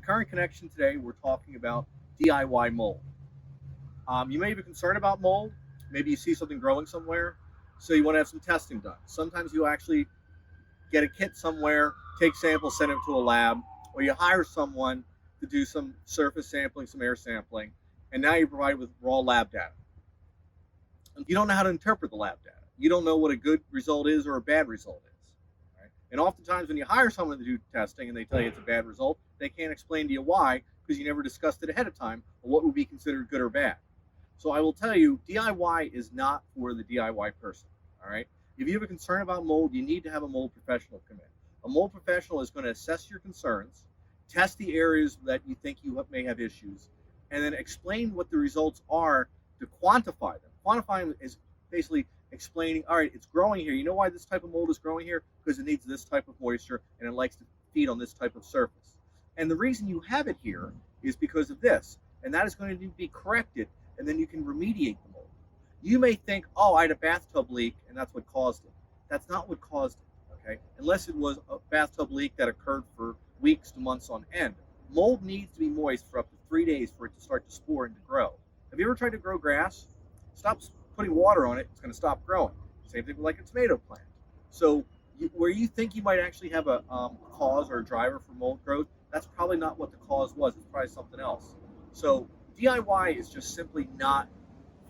the current connection today, we're talking about DIY mold. You may be concerned about mold. Maybe you see something growing somewhere, so you want to have some testing done. Sometimes you actually get a kit somewhere, take samples, send them to a lab, or you hire someone to do some surface sampling, some air sampling, and now you're provided with raw lab data. You don't know how to interpret the lab data. You don't know what a good result is or a bad result is. Right? And oftentimes, when you hire someone to do testing and they tell you it's a bad result, they can't explain to you why because you never discussed it ahead of time or what would be considered good or bad. So I will tell you, DIY is not for the DIY person. All right. If you have a concern about mold, you need to have a mold professional come in. A mold professional is going to assess your concerns, test the areas that you think you may have issues, and then explain what the results are to quantify them. Quantifying them is basically explaining, all right, it's growing here. You know why this type of mold is growing here? Because it needs this type of moisture and it likes to feed on this type of surface. And the reason you have it here is because of this. And that is going to be corrected, and then you can remediate the mold. You may think, oh, I had a bathtub leak and that's what caused it. That's not what caused it, okay? Unless it was a bathtub leak that occurred for weeks to months on end. Mold needs to be moist for up to 3 days for it to start to spore and to grow. Have you ever tried to grow grass? Stop putting water on it, it's going to stop growing. Same thing with like a tomato plant. So where you think you might actually have a cause or a driver for mold growth, that's probably not what the cause was. It's probably something else. So DIY is just simply not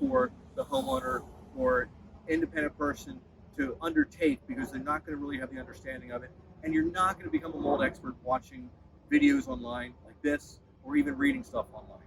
for the homeowner or independent person to undertake because they're not going to really have the understanding of it. And you're not going to become a mold expert watching videos online like this or even reading stuff online.